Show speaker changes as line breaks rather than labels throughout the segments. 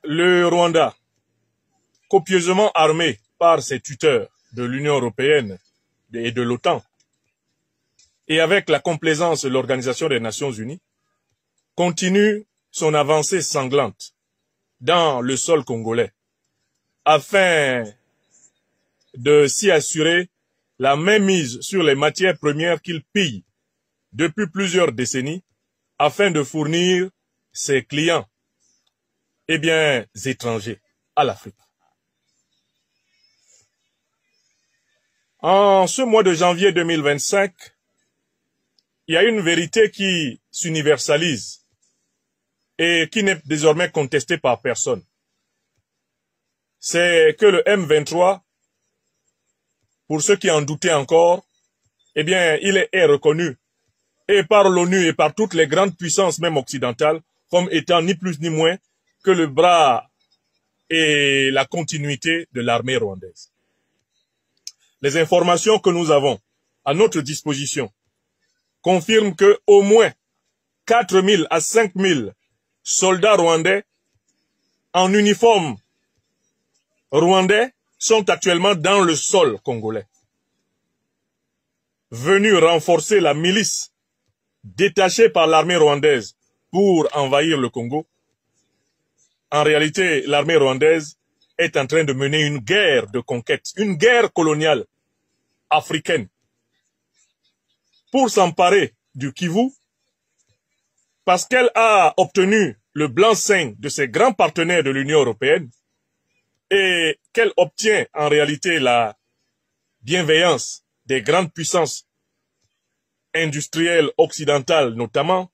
le Rwanda, copieusement armé par ses tuteurs de l'Union européenne et de l'OTAN, et avec la complaisance de l'Organisation des Nations Unies, continue son avancée sanglante dans le sol congolais, afin de s'y assurer la mainmise sur les matières premières qu'il pille depuis plusieurs décennies, afin de fournir ses clients, étrangers, à l'Afrique. En ce mois de janvier 2025, il y a une vérité qui s'universalise et qui n'est désormais contestée par personne. C'est que le M23, pour ceux qui en doutaient encore, il est reconnu et par l'ONU et par toutes les grandes puissances, même occidentales, comme étant ni plus ni moins que le bras et la continuité de l'armée rwandaise. Les informations que nous avons à notre disposition confirment que au moins 4 000 à 5 000 soldats rwandais en uniforme rwandais sont actuellement dans le sol congolais, venus renforcer la milice détachée par l'armée rwandaise pour envahir le Congo. En réalité, l'armée rwandaise est en train de mener une guerre de conquête, une guerre coloniale africaine pour s'emparer du Kivu, parce qu'elle a obtenu le blanc-seing de ses grands partenaires de l'Union européenne et qu'elle obtient en réalité la bienveillance des grandes puissances industrielles occidentales notamment,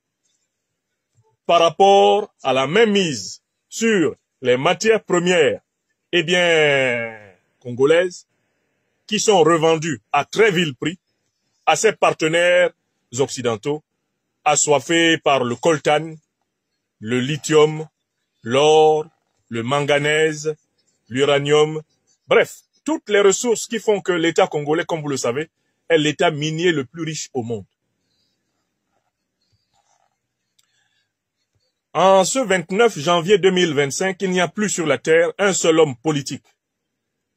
par rapport à la mainmise sur les matières premières congolaises qui sont revendues à très vil prix à ses partenaires occidentaux assoiffés par le coltan, le lithium, l'or, le manganèse, l'uranium, bref, toutes les ressources qui font que l'État congolais, comme vous le savez, est l'État minier le plus riche au monde. En ce 29 janvier 2025, il n'y a plus sur la terre un seul homme politique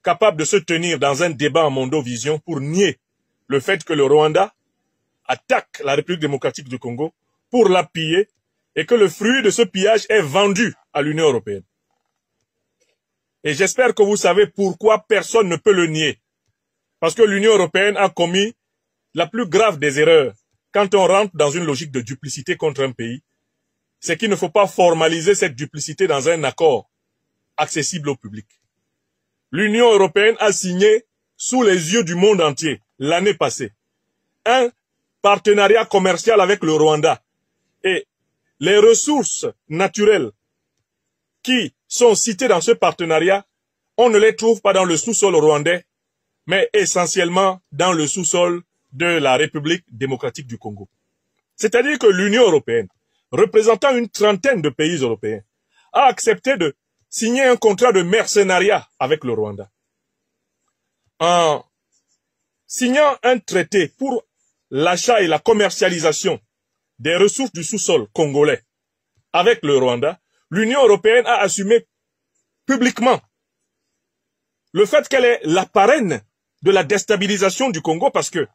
capable de se tenir dans un débat en mondovision pour nier le fait que le Rwanda attaque la République démocratique du Congo pour la piller et que le fruit de ce pillage est vendu à l'Union européenne. Et j'espère que vous savez pourquoi personne ne peut le nier. Parce que l'Union européenne a commis la plus grave des erreurs quand on rentre dans une logique de duplicité contre un pays. C'est qu'il ne faut pas formaliser cette duplicité dans un accord accessible au public. L'Union européenne a signé sous les yeux du monde entier l'année passée un partenariat commercial avec le Rwanda. Et les ressources naturelles qui sont citées dans ce partenariat, on ne les trouve pas dans le sous-sol rwandais, mais essentiellement dans le sous-sol de la République démocratique du Congo. C'est-à-dire que l'Union européenne, représentant une trentaine de pays européens, a accepté de signer un contrat de mercenariat avec le Rwanda. En signant un traité pour l'achat et la commercialisation des ressources du sous-sol congolais avec le Rwanda, l'Union européenne a assumé publiquement le fait qu'elle est la parraine de la déstabilisation du Congo, parce que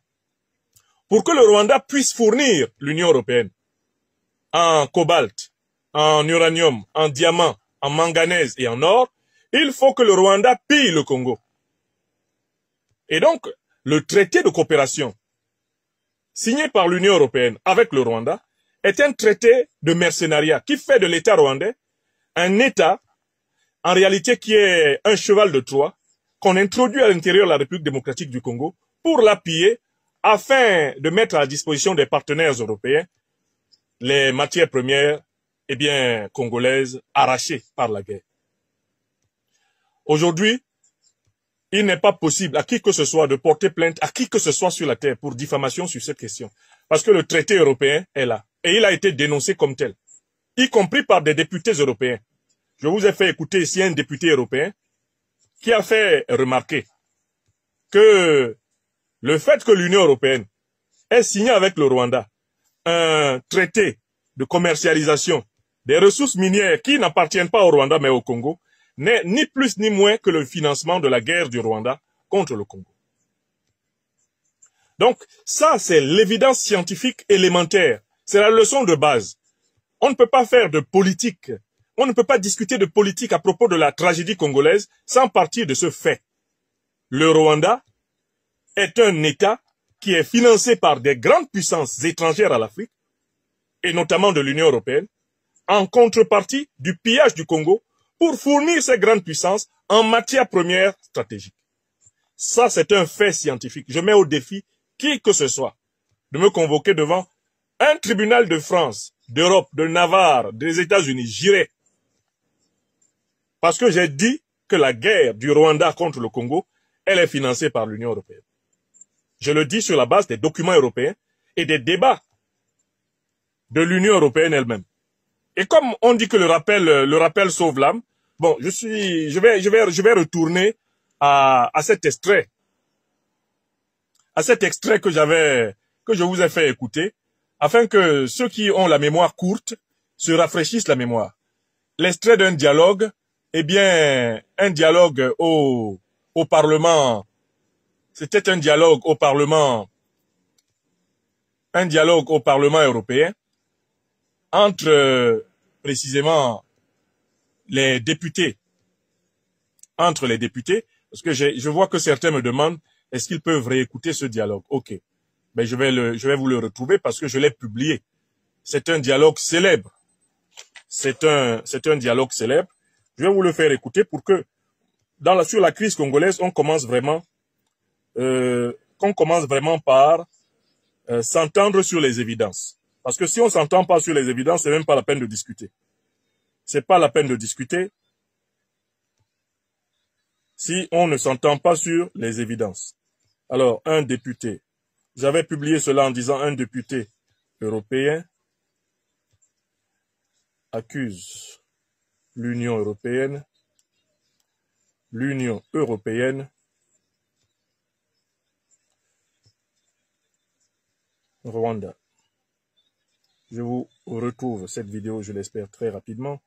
pour que le Rwanda puisse fournir l'Union européenne en cobalt, en uranium, en diamant, en manganèse et en or, il faut que le Rwanda pille le Congo. Et donc, le traité de coopération signé par l'Union européenne avec le Rwanda est un traité de mercenariat qui fait de l'État rwandais un État, en réalité, qui est un cheval de Troie, qu'on introduit à l'intérieur de la République démocratique du Congo pour la piller afin de mettre à la disposition des partenaires européens les matières premières congolaises arrachées par la guerre. Aujourd'hui, il n'est pas possible à qui que ce soit de porter plainte à qui que ce soit sur la terre pour diffamation sur cette question. Parce que le traité européen est là. Et il a été dénoncé comme tel, y compris par des députés européens. Je vous ai fait écouter ici un député européen qui a fait remarquer que le fait que l'Union européenne ait signé avec le Rwanda un traité de commercialisation des ressources minières qui n'appartiennent pas au Rwanda mais au Congo n'est ni plus ni moins que le financement de la guerre du Rwanda contre le Congo. Donc, ça, c'est l'évidence scientifique élémentaire. C'est la leçon de base. On ne peut pas faire de politique, on ne peut pas discuter de politique à propos de la tragédie congolaise sans partir de ce fait. Le Rwanda est un État qui est financé par des grandes puissances étrangères à l'Afrique, et notamment de l'Union européenne, en contrepartie du pillage du Congo pour fournir ces grandes puissances en matière première stratégique. Ça, c'est un fait scientifique. Je mets au défi qui que ce soit de me convoquer devant un tribunal de France, d'Europe, de Navarre, des États-Unis. J'irai. Parce que j'ai dit que la guerre du Rwanda contre le Congo, elle est financée par l'Union européenne. Je le dis sur la base des documents européens et des débats de l'Union européenne elle-même. Et comme on dit que le rappel sauve l'âme, bon, je vais retourner à cet extrait. À cet extrait que je vous ai fait écouter, afin que ceux qui ont la mémoire courte se rafraîchissent la mémoire. L'extrait d'un dialogue, eh bien, un dialogue au Parlement, c'était un dialogue au Parlement européen entre précisément les députés, parce que je vois que certains me demandent est-ce qu'ils peuvent réécouter ce dialogue. Ok, ben je vais vous le retrouver parce que je l'ai publié. C'est un dialogue célèbre. C'est un dialogue célèbre. Je vais vous le faire écouter pour que sur la crise congolaise, on commence vraiment par s'entendre sur les évidences. Parce que si on s'entend pas sur les évidences, c'est même pas la peine de discuter. C'est pas la peine de discuter si on ne s'entend pas sur les évidences. Alors, un député. J'avais publié cela en disant un député européen accuse l'Union européenne Rwanda. Je vous retrouve cette vidéo, je l'espère, très rapidement.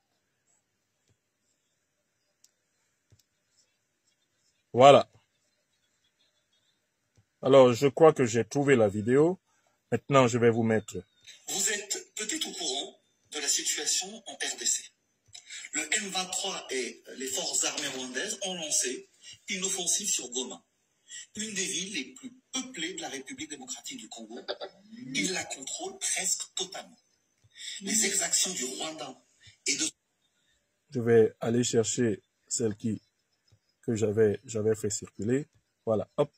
Voilà. Alors, je crois que j'ai trouvé la vidéo. Maintenant, je vais vous mettre.
Vous êtes peut-être au courant de la situation en RDC. Le M23 et les forces armées rwandaises ont lancé une offensive sur Goma, une des villes les plus peuplées de la République démocratique du Congo. Ils la contrôlent presque totalement. Les exactions du Rwanda et de...
Je vais aller chercher celle que j'avais fait circuler. Voilà, hop.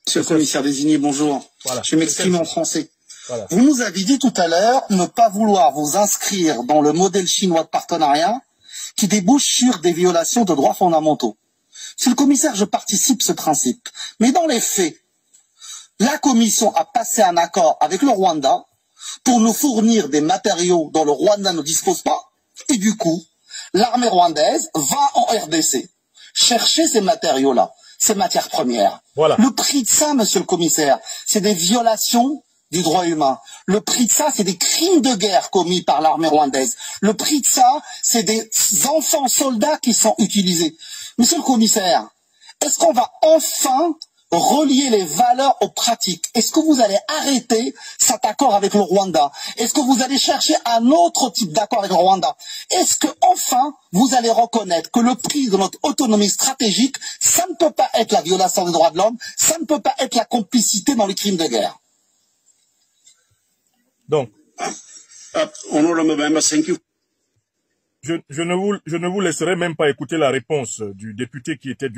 Monsieur le commissaire désigné, bonjour.
Voilà.
Je m'exprime en français.
Voilà.
Vous nous avez dit tout à l'heure ne pas vouloir vous inscrire dans le modèle chinois de partenariat qui débouche sur des violations de droits fondamentaux. Monsieur le commissaire, je participe à ce principe. Mais dans les faits, la Commission a passé un accord avec le Rwanda pour nous fournir des matériaux dont le Rwanda ne dispose pas. Et du coup, l'armée rwandaise va en RDC chercher ces matériaux-là, ces matières premières.
Voilà.
Le prix de ça, monsieur le commissaire, c'est des violations du droit humain. Le prix de ça, c'est des crimes de guerre commis par l'armée rwandaise. Le prix de ça, c'est des enfants soldats qui sont utilisés. Monsieur le commissaire, est-ce qu'on va enfin relier les valeurs aux pratiques? Est-ce que vous allez arrêter cet accord avec le Rwanda? Est-ce que vous allez chercher un autre type d'accord avec le Rwanda? Est-ce que enfin vous allez reconnaître que le prix de notre autonomie stratégique, ça ne peut pas être la violation des droits de l'homme, ça ne peut pas être la complicité dans les crimes de guerre?
Donc,
Honorable Member, thank you.
je ne vous laisserai même pas écouter la réponse du député qui était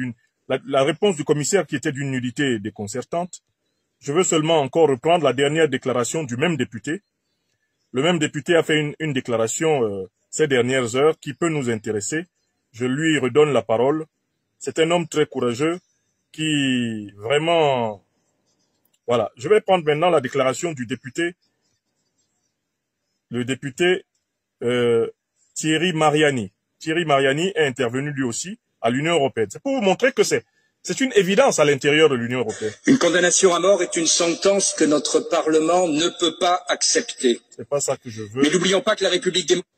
la réponse du commissaire qui était d'une nullité déconcertante. Je veux seulement encore reprendre la dernière déclaration du même député. Le même député a fait une déclaration ces dernières heures qui peut nous intéresser. Je lui redonne la parole. C'est un homme très courageux qui vraiment... Voilà. Je vais prendre maintenant la déclaration du député, le député Thierry Mariani. Thierry Mariani est intervenu lui aussi à l'Union européenne. C'est pour vous montrer que c'est une évidence à l'intérieur de l'Union européenne.
Une condamnation à mort est une sentence que notre Parlement ne peut pas accepter.
C'est pas ça que je veux.
Mais n'oublions pas que la République démocratique...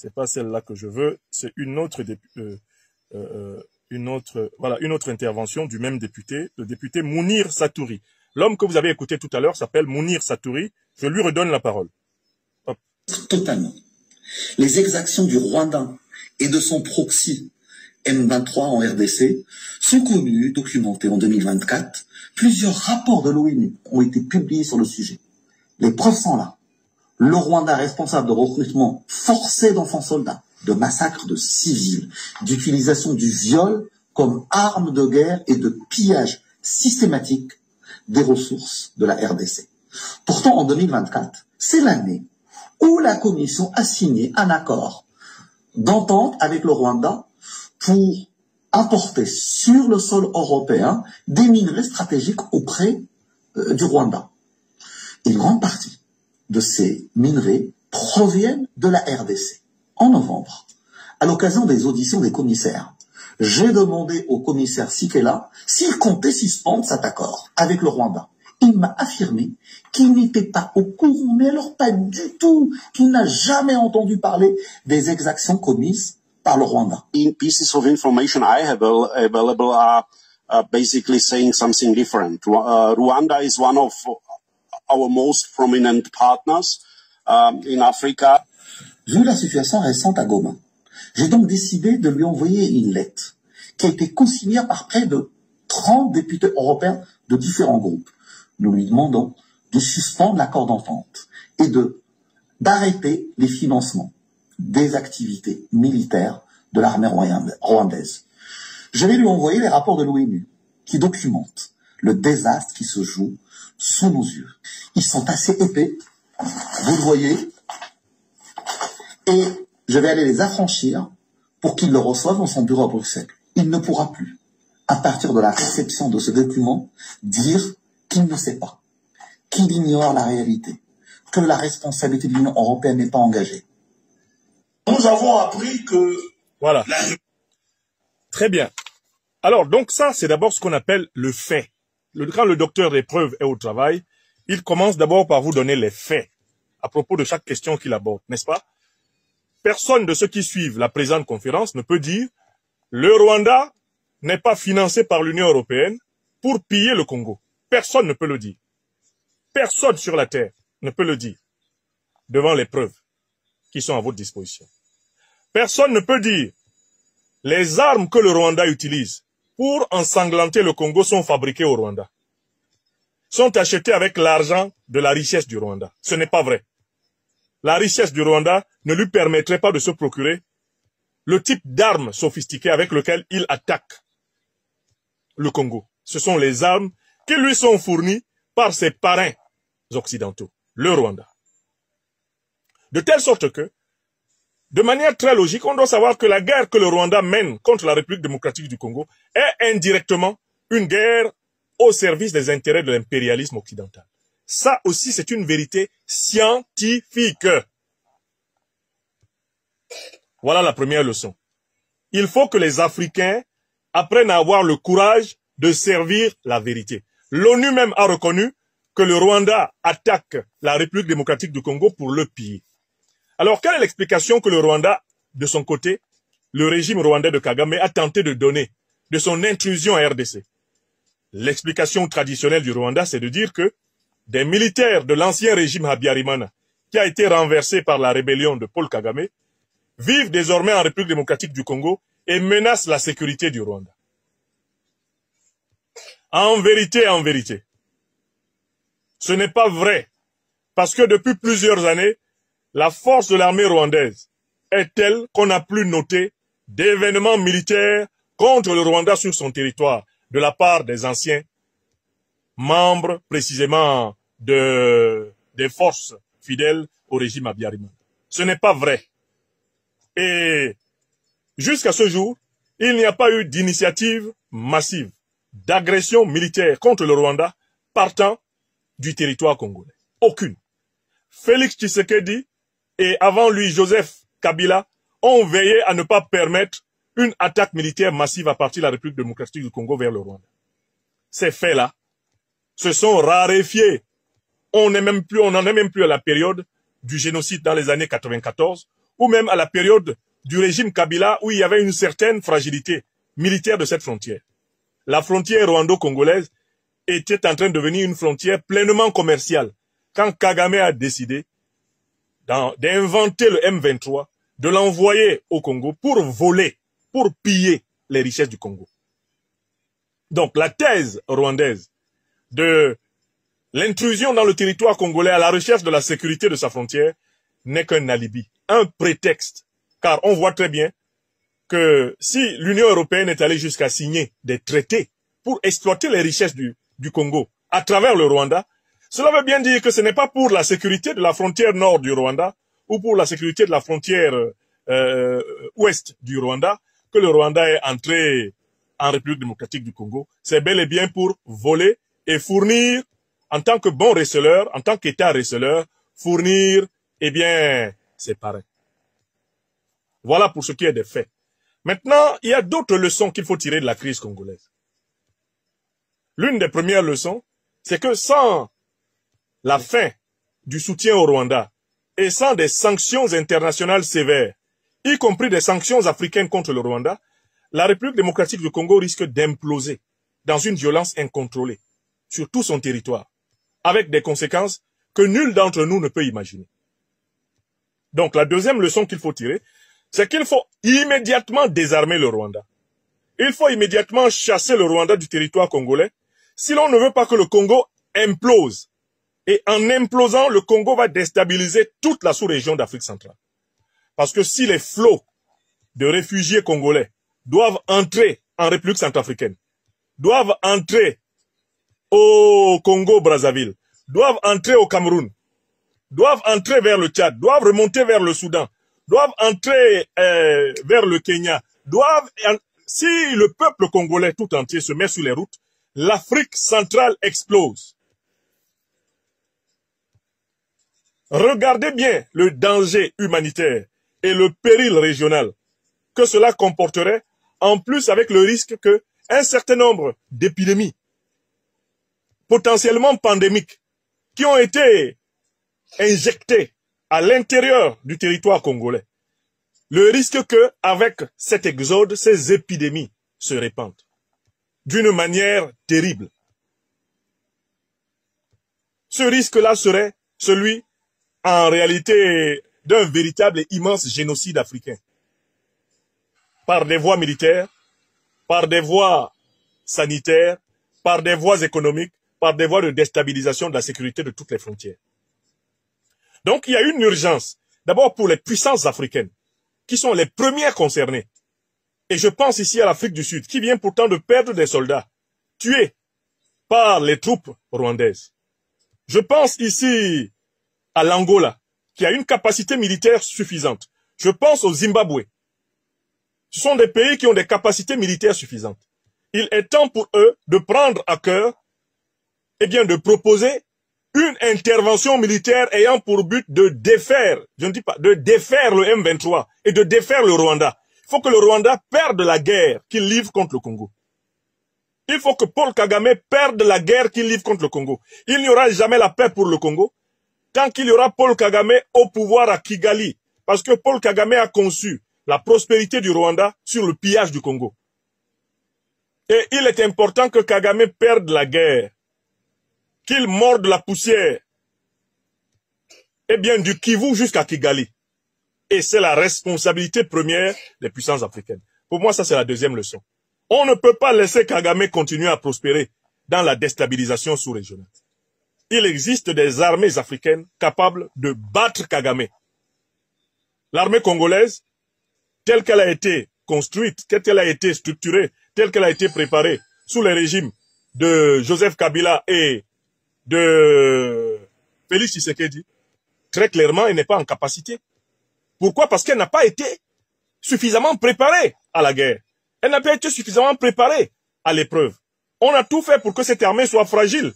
C'est pas celle-là que je veux, c'est une autre intervention du même député, le député Mounir Satouri. L'homme que vous avez écouté tout à l'heure s'appelle Mounir Satouri. Je lui redonne la parole. Hop.
Totalement. Les exactions du Rwanda et de son proxy M23 en RDC sont connues, documentées en 2024. Plusieurs rapports de l'ONU ont été publiés sur le sujet. Les preuves sont là. Le Rwanda est responsable de recrutement forcé d'enfants soldats, de massacres de civils, d'utilisation du viol comme arme de guerre et de pillage systématique des ressources de la RDC. Pourtant, en 2024, c'est l'année où la Commission a signé un accord d'entente avec le Rwanda pour importer sur le sol européen des minerais stratégiques auprès du Rwanda. Une grande partie de ces minerais proviennent de la RDC. En novembre, à l'occasion des auditions des commissaires, j'ai demandé au commissaire Sikela s'il comptait suspendre cet accord avec le Rwanda. Il m'a affirmé qu'il n'était pas au courant, mais alors pas du tout, qu'il n'a jamais entendu parler des exactions commises par le Rwanda.
In pieces of information I have available are basically saying something different. Rwanda is one of our most prominent partners in Africa.
Vu la situation récente à Goma, j'ai donc décidé de lui envoyer une lettre qui a été consignée par près de 30 députés européens de différents groupes. Nous lui demandons de suspendre l'accord d'entente et d'arrêter les financements des activités militaires de l'armée rwandaise. Je vais lui envoyer les rapports de l'ONU qui documentent le désastre qui se joue sous nos yeux. Ils sont assez épais, vous le voyez, et je vais aller les affranchir pour qu'il le reçoive dans son bureau à Bruxelles. Il ne pourra plus, à partir de la réception de ce document, dire qu'il ne sait pas, qu'il ignore la réalité, que la responsabilité de l'Union européenne n'est pas engagée.
Nous avons appris que...
Voilà. Très bien. Alors, donc ça, c'est d'abord ce qu'on appelle le fait. Quand le docteur des preuves est au travail, il commence d'abord par vous donner les faits à propos de chaque question qu'il aborde, n'est-ce pas? Personne de ceux qui suivent la présente conférence ne peut dire le Rwanda n'est pas financé par l'Union européenne pour piller le Congo. Personne ne peut le dire. Personne sur la terre ne peut le dire devant les preuves qui sont à votre disposition. Personne ne peut dire les armes que le Rwanda utilise pour ensanglanter le Congo sont fabriquées au Rwanda, sont achetées avec l'argent de la richesse du Rwanda. Ce n'est pas vrai. La richesse du Rwanda ne lui permettrait pas de se procurer le type d'armes sophistiquées avec lequel il attaque le Congo. Ce sont les armes qui lui sont fournies par ses parrains occidentaux, le Rwanda. De telle sorte que, de manière très logique, on doit savoir que la guerre que le Rwanda mène contre la République démocratique du Congo est indirectement une guerre au service des intérêts de l'impérialisme occidental. Ça aussi, c'est une vérité scientifique. Voilà la première leçon. Il faut que les Africains apprennent à avoir le courage de servir la vérité. L'ONU même a reconnu que le Rwanda attaque la République démocratique du Congo pour le piller. Alors, quelle est l'explication que le Rwanda, de son côté, le régime rwandais de Kagame a tenté de donner de son intrusion à RDC? L'explication traditionnelle du Rwanda, c'est de dire que des militaires de l'ancien régime Habyarimana, qui a été renversé par la rébellion de Paul Kagame, vivent désormais en République démocratique du Congo et menacent la sécurité du Rwanda. En vérité, ce n'est pas vrai, parce que depuis plusieurs années, la force de l'armée rwandaise est telle qu'on n'a plus noté d'événements militaires contre le Rwanda sur son territoire de la part des anciens membres précisément des forces fidèles au régime Habyarimana. Ce n'est pas vrai. Et jusqu'à ce jour, il n'y a pas eu d'initiative massive d'agression militaire contre le Rwanda partant du territoire congolais. Aucune. Félix Tshisekedi et avant lui Joseph Kabila ont veillé à ne pas permettre une attaque militaire massive à partir de la République démocratique du Congo vers le Rwanda. Ces faits-là se sont raréfiés. On n'en est même plus à la période du génocide dans les années 94, ou même à la période du régime Kabila où il y avait une certaine fragilité militaire de cette frontière. La frontière rwando-congolaise était en train de devenir une frontière pleinement commerciale quand Kagame a décidé d'inventer le M23, de l'envoyer au Congo pour voler, pour piller les richesses du Congo. Donc la thèse rwandaise de l'intrusion dans le territoire congolais à la recherche de la sécurité de sa frontière n'est qu'un alibi, un prétexte. Car on voit très bien que si l'Union européenne est allée jusqu'à signer des traités pour exploiter les richesses du Congo à travers le Rwanda, cela veut bien dire que ce n'est pas pour la sécurité de la frontière nord du Rwanda ou pour la sécurité de la frontière ouest du Rwanda que le Rwanda est entré en République démocratique du Congo. C'est bel et bien pour voler et fournir, en tant que bon receleur, en tant qu'État receleur, fournir, eh bien, ses parrains. Voilà pour ce qui est des faits. Maintenant, il y a d'autres leçons qu'il faut tirer de la crise congolaise. L'une des premières leçons, c'est que sans la fin du soutien au Rwanda et sans des sanctions internationales sévères, y compris des sanctions africaines contre le Rwanda, la République démocratique du Congo risque d'imploser dans une violence incontrôlée sur tout son territoire, avec des conséquences que nul d'entre nous ne peut imaginer. Donc la deuxième leçon qu'il faut tirer, c'est qu'il faut immédiatement désarmer le Rwanda. Il faut immédiatement chasser le Rwanda du territoire congolais si l'on ne veut pas que le Congo implose. Et en implosant, le Congo va déstabiliser toute la sous-région d'Afrique centrale. Parce que si les flots de réfugiés congolais doivent entrer en République centrafricaine, doivent entrer au Congo-Brazzaville, doivent entrer au Cameroun, doivent entrer vers le Tchad, doivent remonter vers le Soudan, doivent entrer vers le Kenya, si le peuple congolais tout entier se met sur les routes, l'Afrique centrale explose. Regardez bien le danger humanitaire et le péril régional que cela comporterait, en plus avec le risque que un certain nombre d'épidémies potentiellement pandémiques qui ont été injectées à l'intérieur du territoire congolais, le risque que, avec cet exode, ces épidémies se répandent d'une manière terrible. Ce risque-là serait celui, en réalité, d'un véritable et immense génocide africain. Par des voies militaires, par des voies sanitaires, par des voies économiques, par des voies de déstabilisation de la sécurité de toutes les frontières. Donc il y a une urgence, d'abord pour les puissances africaines, qui sont les premières concernées. Et je pense ici à l'Afrique du Sud, qui vient pourtant de perdre des soldats, tués par les troupes rwandaises. Je pense ici à l'Angola, qui a une capacité militaire suffisante. Je pense au Zimbabwe. Ce sont des pays qui ont des capacités militaires suffisantes. Il est temps pour eux de prendre à cœur, eh bien, de proposer une intervention militaire ayant pour but de défaire, je ne dis pas, de défaire le M23 et de défaire le Rwanda. Il faut que le Rwanda perde la guerre qu'il livre contre le Congo. Il faut que Paul Kagame perde la guerre qu'il livre contre le Congo. Il n'y aura jamais la paix pour le Congo tant qu'il y aura Paul Kagame au pouvoir à Kigali. Parce que Paul Kagame a conçu la prospérité du Rwanda sur le pillage du Congo. Et il est important que Kagame perde la guerre, qu'il morde la poussière, eh bien du Kivu jusqu'à Kigali. Et c'est la responsabilité première des puissances africaines. Pour moi, ça c'est la deuxième leçon. On ne peut pas laisser Kagame continuer à prospérer dans la déstabilisation sous-régionale. Il existe des armées africaines capables de battre Kagame. L'armée congolaise, telle qu'elle a été construite, telle qu'elle a été structurée, telle qu'elle a été préparée sous les régimes de Joseph Kabila et de Félix Tshisekedi, très clairement, elle n'est pas en capacité. Pourquoi? Parce qu'elle n'a pas été suffisamment préparée à la guerre. Elle n'a pas été suffisamment préparée à l'épreuve. On a tout fait pour que cette armée soit fragile.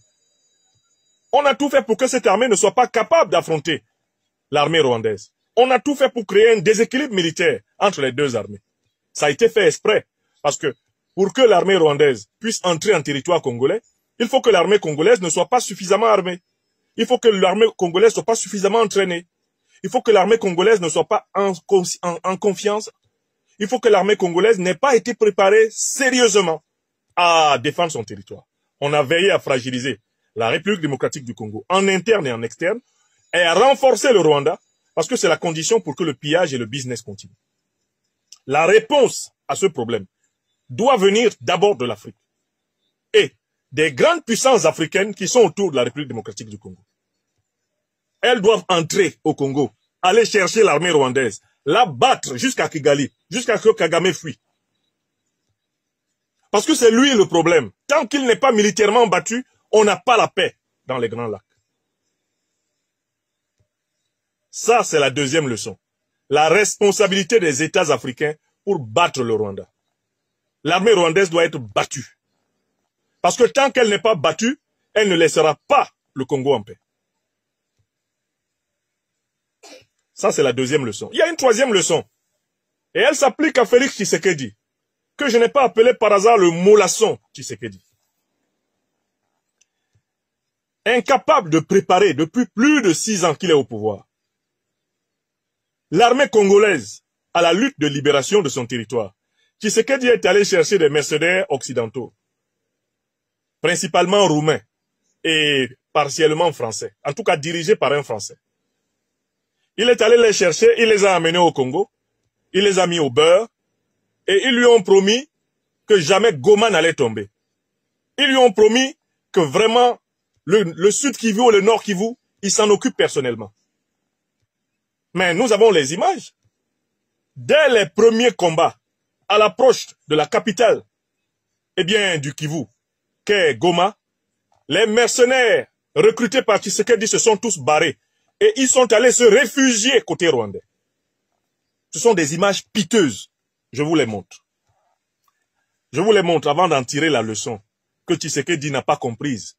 On a tout fait pour que cette armée ne soit pas capable d'affronter l'armée rwandaise. On a tout fait pour créer un déséquilibre militaire entre les deux armées. Ça a été fait exprès, parce que pour que l'armée rwandaise puisse entrer en territoire congolais, il faut que l'armée congolaise ne soit pas suffisamment armée. Il faut que l'armée congolaise ne soit pas suffisamment entraînée. Il faut que l'armée congolaise ne soit pas en confiance. Il faut que l'armée congolaise n'ait pas été préparée sérieusement à défendre son territoire. On a veillé à fragiliser la République démocratique du Congo, en interne et en externe, et à renforcer le Rwanda, parce que c'est la condition pour que le pillage et le business continuent. La réponse à ce problème doit venir d'abord de l'Afrique et des grandes puissances africaines qui sont autour de la République démocratique du Congo. Elles doivent entrer au Congo, aller chercher l'armée rwandaise, la battre jusqu'à Kigali, jusqu'à ce que Kagame fuit. Parce que c'est lui le problème. Tant qu'il n'est pas militairement battu, on n'a pas la paix dans les Grands Lacs. Ça, c'est la deuxième leçon. La responsabilité des États africains pour battre le Rwanda. L'armée rwandaise doit être battue. Parce que tant qu'elle n'est pas battue, elle ne laissera pas le Congo en paix. Ça, c'est la deuxième leçon. Il y a une troisième leçon. Et elle s'applique à Félix Tshisekedi, que je n'ai pas appelé par hasard le mollasson Tshisekedi. Incapable de préparer depuis plus de 6 ans qu'il est au pouvoir l'armée congolaise à la lutte de libération de son territoire, Tshisekedi est allé chercher des mercenaires occidentaux, principalement roumains et partiellement français, en tout cas dirigés par un Français. Il est allé les chercher, il les a amenés au Congo, il les a mis au beurre, et ils lui ont promis que jamais Goma n'allait tomber. Ils lui ont promis que vraiment le Sud Kivu ou le Nord Kivu, il s'en occupe personnellement. Mais nous avons les images. Dès les premiers combats, à l'approche de la capitale, eh bien, du Kivu, qu'est Goma, les mercenaires recrutés par Tshisekedi se sont tous barrés et ils sont allés se réfugier côté rwandais. Ce sont des images piteuses. Je vous les montre. Je vous les montre avant d'en tirer la leçon que Tshisekedi n'a pas comprise.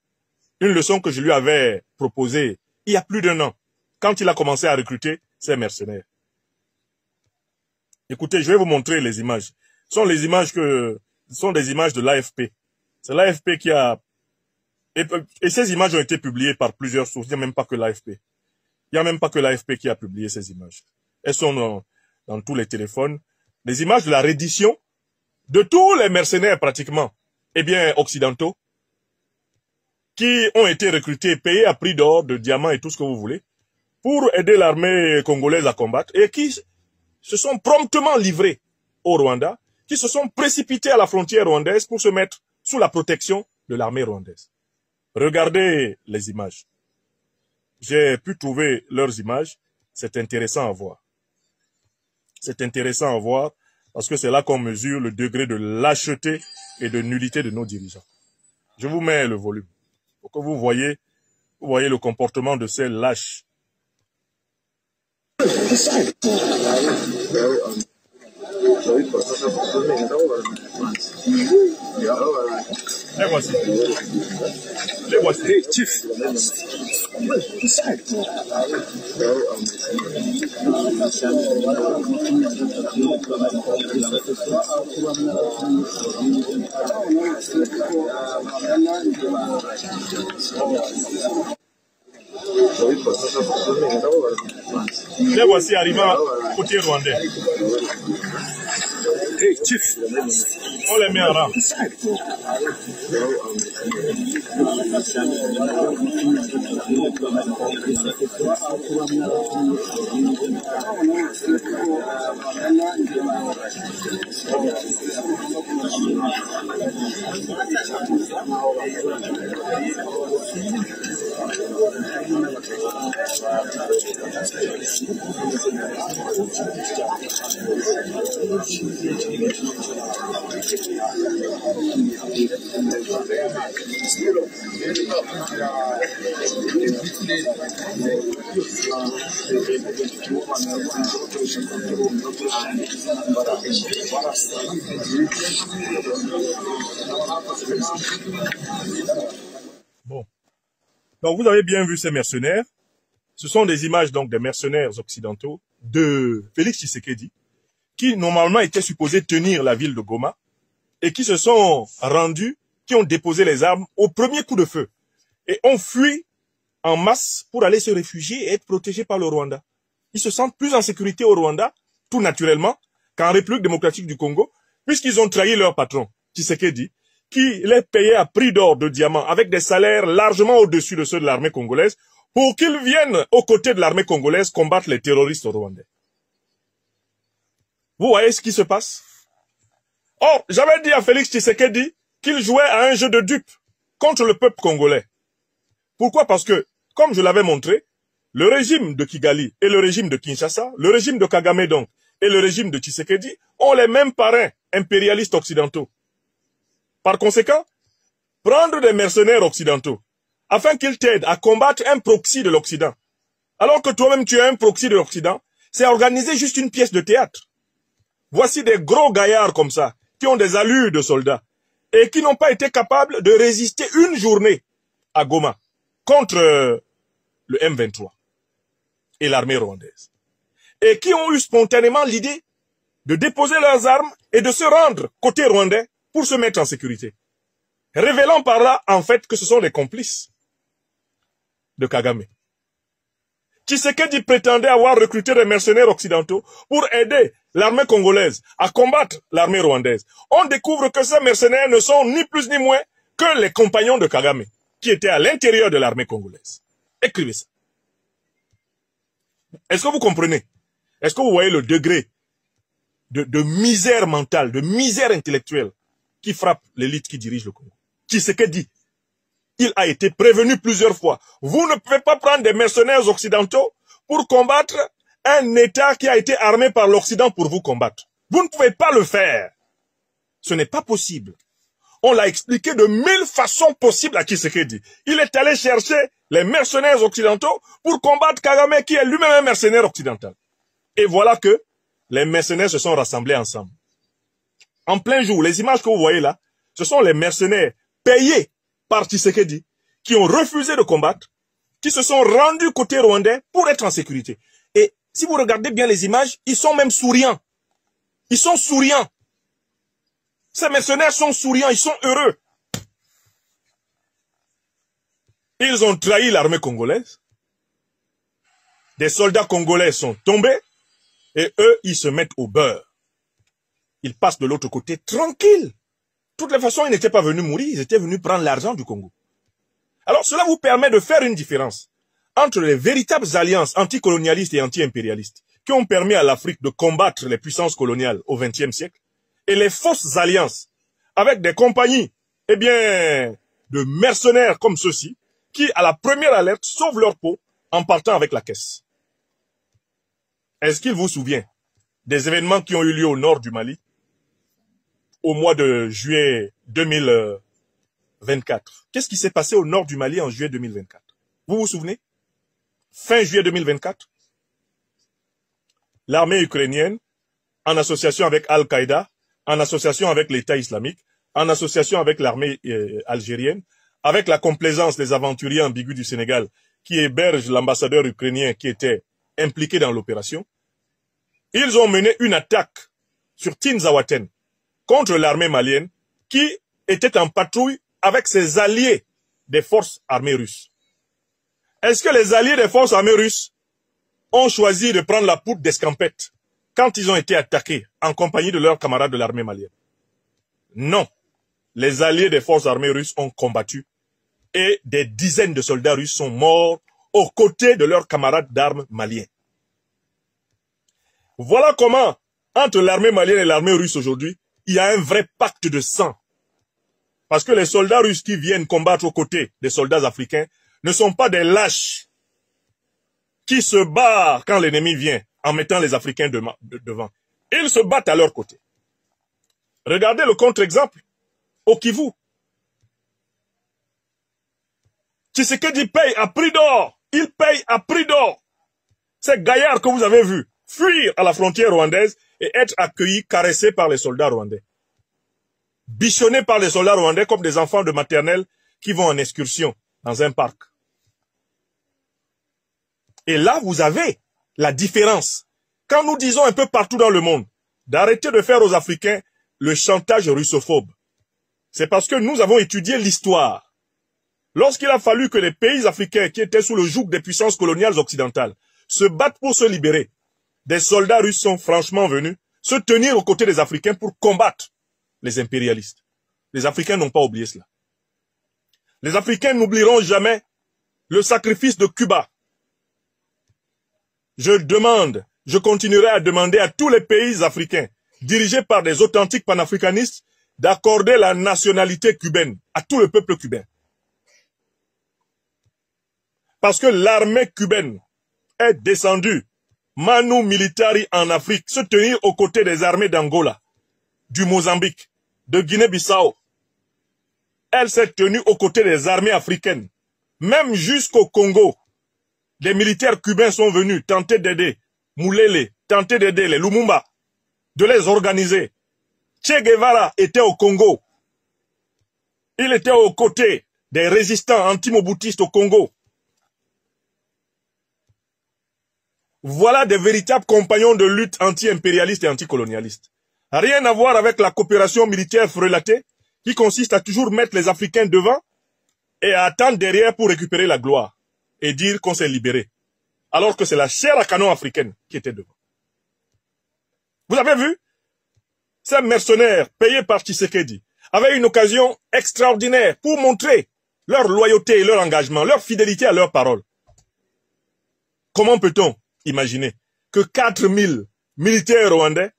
Une leçon que je lui avais proposée il y a plus d'1 an, quand il a commencé à recruter ces mercenaires. Écoutez, je vais vous montrer les images. Ce sont des images de l'AFP. C'est l'AFP qui a... Et ces images ont été publiées par plusieurs sources. Il n'y a même pas que l'AFP. Il n'y a même pas que l'AFP qui a publié ces images. Elles sont dans tous les téléphones. Les images de la reddition de tous les mercenaires pratiquement, eh bien, occidentaux, qui ont été recrutés, payés à prix d'or, de diamants et tout ce que vous voulez, pour aider l'armée congolaise à combattre, et qui se sont promptement livrés au Rwanda, qui se sont précipités à la frontière rwandaise pour se mettre sous la protection de l'armée rwandaise. Regardez les images. J'ai pu trouver leurs images. C'est intéressant à voir. C'est intéressant à voir parce que c'est là qu'on mesure le degré de lâcheté et de nullité de nos dirigeants. Je vous mets le volume pour que vous voyez le comportement de ces lâches. Les voici. Les voici. Les voici arrivant côté rwandais. On les met en rang. Bon. Donc vous avez bien vu ces mercenaires. Ce sont des images donc des mercenaires occidentaux de Félix Tshisekedi qui normalement étaient supposés tenir la ville de Goma et qui se sont rendus, qui ont déposé les armes au premier coup de feu et ont fui en masse pour aller se réfugier et être protégés par le Rwanda. ils se sentent plus en sécurité au Rwanda, tout naturellement, qu'en République démocratique du Congo, puisqu'ils ont trahi leur patron, Tshisekedi, qui les payait à prix d'or de diamants avec des salaires largement au-dessus de ceux de l'armée congolaise pour qu'ils viennent aux côtés de l'armée congolaise combattre les terroristes rwandais. Vous voyez ce qui se passe? Or, j'avais dit à Félix Tshisekedi qu'il jouait à un jeu de dupes contre le peuple congolais. Pourquoi? Parce que, comme je l'avais montré, le régime de Kigali et le régime de Kinshasa, le régime de Kagame donc, et le régime de Tshisekedi ont les mêmes parrains impérialistes occidentaux. Par conséquent, prendre des mercenaires occidentaux afin qu'ils t'aident à combattre un proxy de l'Occident, alors que toi-même tu es un proxy de l'Occident, c'est organiser juste une pièce de théâtre. Voici des gros gaillards comme ça, qui ont des allures de soldats, et qui n'ont pas été capables de résister une journée à Goma contre le M23 et l'armée rwandaise, et qui ont eu spontanément l'idée de déposer leurs armes et de se rendre côté rwandais pour se mettre en sécurité, révélant par là en fait que ce sont les complices de Kagame. Tshisekedi prétendait avoir recruté des mercenaires occidentaux pour aider l'armée congolaise à combattre l'armée rwandaise. On découvre que ces mercenaires ne sont ni plus ni moins que les compagnons de Kagame, qui étaient à l'intérieur de l'armée congolaise. Écrivez ça. Est-ce que vous comprenez? Est-ce que vous voyez le degré de misère mentale, de misère intellectuelle qui frappe l'élite qui dirige le Congo? Tshisekedi, il a été prévenu plusieurs fois. Vous ne pouvez pas prendre des mercenaires occidentaux pour combattre un État qui a été armé par l'Occident pour vous combattre. Vous ne pouvez pas le faire. Ce n'est pas possible. On l'a expliqué de 1000 façons possibles à Tshisekedi. Il est allé chercher les mercenaires occidentaux pour combattre Kagame, qui est lui-même un mercenaire occidental. Et voilà que les mercenaires se sont rassemblés ensemble. En plein jour, les images que vous voyez là, ce sont les mercenaires payés par Tshisekedi qui ont refusé de combattre, qui se sont rendus côté rwandais pour être en sécurité. Et si vous regardez bien les images, ils sont même souriants. Ils sont souriants. Ces mercenaires sont souriants, ils sont heureux. Ils ont trahi l'armée congolaise. Des soldats congolais sont tombés et eux, ils se mettent au beurre. Ils passent de l'autre côté tranquilles. De toutes les façons, ils n'étaient pas venus mourir, ils étaient venus prendre l'argent du Congo. Alors cela vous permet de faire une différence entre les véritables alliances anticolonialistes et anti-impérialistes qui ont permis à l'Afrique de combattre les puissances coloniales au XXe siècle et les fausses alliances avec des compagnies, eh bien, de mercenaires comme ceux-ci qui, à la première alerte, sauvent leur peau en partant avec la caisse. Est-ce qu'il vous souvient des événements qui ont eu lieu au nord du Mali au mois de juillet 2024? Qu'est-ce qui s'est passé au nord du Mali en juillet 2024? Vous vous souvenez? Fin juillet 2024, l'armée ukrainienne, en association avec Al-Qaïda, en association avec l'État islamique, en association avec l'armée algérienne, avec la complaisance des aventuriers ambigus du Sénégal qui hébergent l'ambassadeur ukrainien qui était impliqué dans l'opération, ils ont mené une attaque sur Tinzawaten contre l'armée malienne qui était en patrouille avec ses alliés des forces armées russes. Est-ce que les alliés des forces armées russes ont choisi de prendre la poudre d'escampette quand ils ont été attaqués en compagnie de leurs camarades de l'armée malienne? Non. Les alliés des forces armées russes ont combattu et des dizaines de soldats russes sont morts aux côtés de leurs camarades d'armes maliens. Voilà comment, entre l'armée malienne et l'armée russe aujourd'hui, il y a un vrai pacte de sang. Parce que les soldats russes qui viennent combattre aux côtés des soldats africains ne sont pas des lâches qui se barrent quand l'ennemi vient en mettant les Africains devant. Ils se battent à leur côté. Regardez le contre-exemple au Kivu. Tshisekedi paye à prix d'or. Il paye à prix d'or. Ces gaillards que vous avez vus fuir à la frontière rwandaise et être accueillis, caressés par les soldats rwandais. Bichonnés par les soldats rwandais comme des enfants de maternelle qui vont en excursion dans un parc. Et là, vous avez la différence. Quand nous disons un peu partout dans le monde d'arrêter de faire aux Africains le chantage russophobe, c'est parce que nous avons étudié l'histoire. Lorsqu'il a fallu que les pays africains qui étaient sous le joug des puissances coloniales occidentales se battre pour se libérer. Des soldats russes sont franchement venus se tenir aux côtés des Africains pour combattre les impérialistes. Les Africains n'ont pas oublié cela. Les Africains n'oublieront jamais le sacrifice de Cuba. Je continuerai à demander à tous les pays africains dirigés par des authentiques panafricanistes d'accorder la nationalité cubaine à tout le peuple cubain. Parce que l'armée cubaine est descendue, manu militari en Afrique, se tenir aux côtés des armées d'Angola, du Mozambique, de Guinée-Bissau. Elle s'est tenue aux côtés des armées africaines. Même jusqu'au Congo, des militaires cubains sont venus tenter d'aider Moulele, tenter d'aider les Lumumba, de les organiser. Che Guevara était au Congo. Il était aux côtés des résistants anti-moboutistes au Congo. Voilà des véritables compagnons de lutte anti-impérialiste et anticolonialiste. Rien à voir avec la coopération militaire frelatée qui consiste à toujours mettre les Africains devant et à attendre derrière pour récupérer la gloire et dire qu'on s'est libéré. Alors que c'est la chair à canon africaine qui était devant. Vous avez vu? Ces mercenaires payés par Tshisekedi avaient une occasion extraordinaire pour montrer leur loyauté et leur engagement, leur fidélité à leurs paroles. Comment peut-on imaginer que 4000 militaires rwandais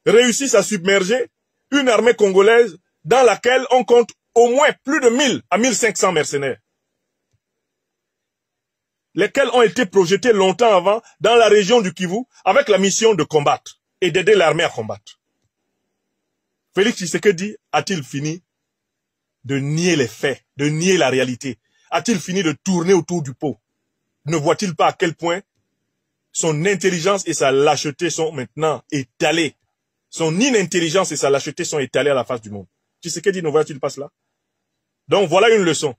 réussissent à submerger une armée congolaise dans laquelle on compte au moins plus de 1000 à 1500 mercenaires, lesquels ont été projetés longtemps avant dans la région du Kivu avec la mission de combattre et d'aider l'armée à combattre. Félix Tshisekedi a-t-il fini de nier les faits, de nier la réalité? A-t-il fini de tourner autour du pot? Ne voit-il pas à quel point son intelligence et sa lâcheté sont maintenant étalées? Son inintelligence et sa lâcheté sont étalées à la face du monde. Tshisekedi ne voit-il pas cela? Donc voilà une leçon.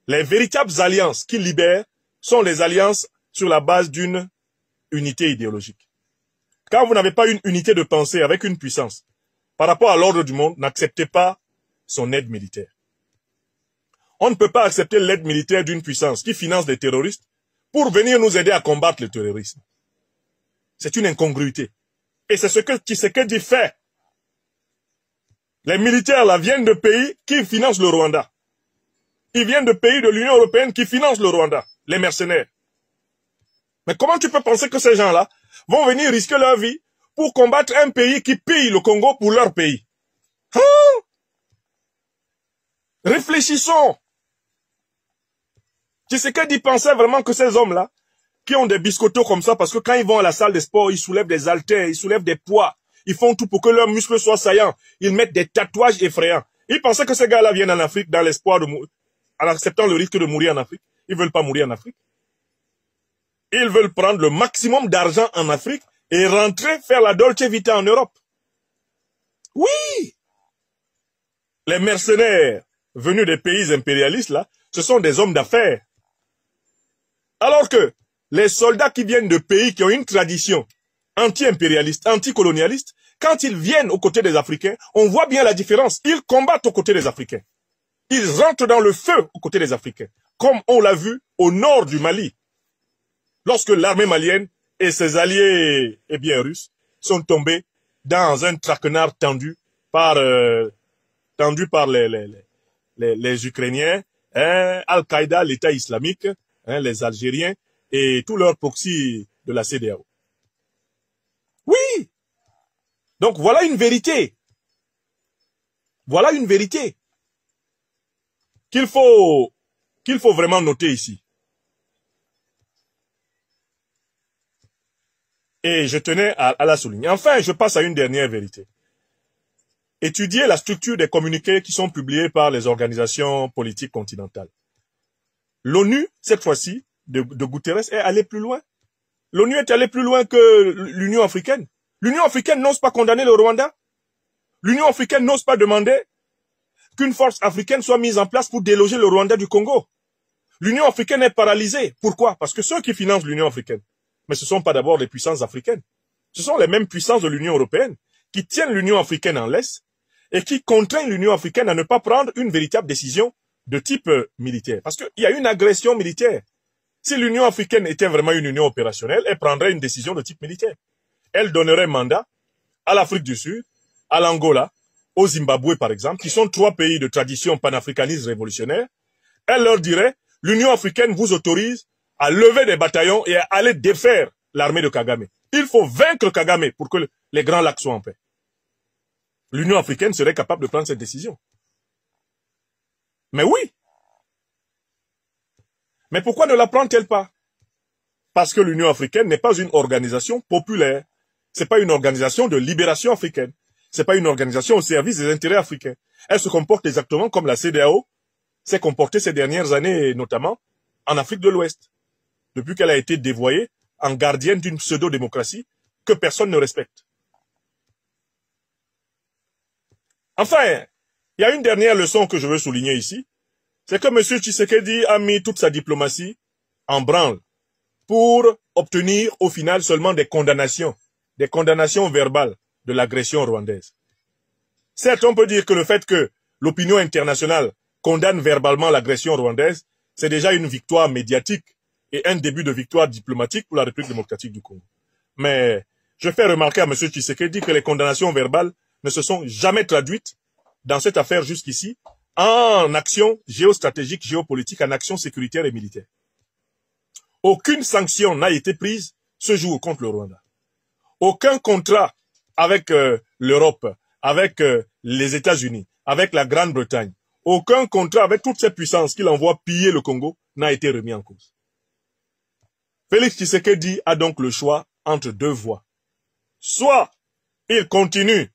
Les véritables alliances qui libèrent sont les alliances sur la base d'une unité idéologique. Quand vous n'avez pas une unité de pensée avec une puissance, par rapport à l'ordre du monde, n'acceptez pas son aide militaire. On ne peut pas accepter l'aide militaire d'une puissance qui finance des terroristes pour venir nous aider à combattre le terrorisme. C'est une incongruité. Et c'est ce que Tshisekedi fait. Les militaires là viennent de pays qui financent le Rwanda. Ils viennent de pays de l'Union européenne qui financent le Rwanda, les mercenaires. Mais comment tu peux penser que ces gens-là vont venir risquer leur vie pour combattre un pays qui pille le Congo pour leur pays? Hein? Réfléchissons. Tshisekedi pensait vraiment que ces hommes-là, qui ont des biscottos comme ça, parce que quand ils vont à la salle de sport, ils soulèvent des haltères, ils soulèvent des poids, ils font tout pour que leurs muscles soient saillants, ils mettent des tatouages effrayants. Ils pensaient que ces gars-là viennent en Afrique dans l'espoir de mourir, en acceptant le risque de mourir en Afrique. Ils veulent pas mourir en Afrique. Ils veulent prendre le maximum d'argent en Afrique et rentrer faire la Dolce Vita en Europe. Oui! Les mercenaires venus des pays impérialistes, là, ce sont des hommes d'affaires. Alors que les soldats qui viennent de pays qui ont une tradition anti-impérialiste, anti-colonialiste, quand ils viennent aux côtés des Africains, on voit bien la différence. Ils combattent aux côtés des Africains. Ils rentrent dans le feu aux côtés des Africains, comme on l'a vu au nord du Mali, lorsque l'armée malienne et ses alliés russes sont tombés dans un traquenard tendu par les Ukrainiens, Al-Qaïda, l'État islamique, les Algériens et tous leurs proxys de la CEDEAO. Oui! Donc voilà une vérité. Voilà une vérité qu'il faut vraiment noter ici. Et je tenais à la souligner. Enfin, je passe à une dernière vérité. Étudier la structure des communiqués qui sont publiés par les organisations politiques continentales. L'ONU, cette fois-ci, de Guterres, est allée plus loin. L'ONU est allée plus loin que l'Union africaine. L'Union africaine n'ose pas condamner le Rwanda. L'Union africaine n'ose pas demander qu'une force africaine soit mise en place pour déloger le Rwanda du Congo. L'Union africaine est paralysée. Pourquoi? Parce que ceux qui financent l'Union africaine, mais ce ne sont pas d'abord les puissances africaines. Ce sont les mêmes puissances de l'Union européenne qui tiennent l'Union africaine en laisse et qui contraignent l'Union africaine à ne pas prendre une véritable décision de type militaire. Parce qu'il y a une agression militaire Si l'Union africaine était vraiment une union opérationnelle, elle prendrait une décision de type militaire. Elle donnerait mandat à l'Afrique du Sud, à l'Angola, au Zimbabwe par exemple, qui sont 3 pays de tradition panafricaniste révolutionnaire. Elle leur dirait, l'Union africaine vous autorise à lever des bataillons et à aller défaire l'armée de Kagame. Il faut vaincre Kagame pour que les Grands Lacs soient en paix. L'Union africaine serait capable de prendre cette décision. Mais oui. Mais pourquoi ne la prend-elle pas? Parce que l'Union africaine n'est pas une organisation populaire. C'est pas une organisation de libération africaine. C'est pas une organisation au service des intérêts africains. Elle se comporte exactement comme la CEDEAO s'est comportée ces dernières années, notamment en Afrique de l'Ouest, depuis qu'elle a été dévoyée en gardienne d'une pseudo-démocratie que personne ne respecte. Enfin, il y a une dernière leçon que je veux souligner ici, c'est que M. Tshisekedi a mis toute sa diplomatie en branle pour obtenir au final seulement des condamnations verbales de l'agression rwandaise. Certes, on peut dire que le fait que l'opinion internationale condamne verbalement l'agression rwandaise, c'est déjà une victoire médiatique et un début de victoire diplomatique pour la République démocratique du Congo. Mais je fais remarquer à M. Tshisekedi que les condamnations verbales ne se sont jamais traduites dans cette affaire jusqu'ici en action géostratégique, géopolitique, en action sécuritaire et militaire. Aucune sanction n'a été prise ce jour contre le Rwanda. Aucun contrat avec l'Europe, avec les États-Unis, avec la Grande-Bretagne, aucun contrat avec toutes ces puissances qu'il envoie piller le Congo n'a été remis en cause. Félix Tshisekedi a donc le choix entre 2 voies. Soit il continue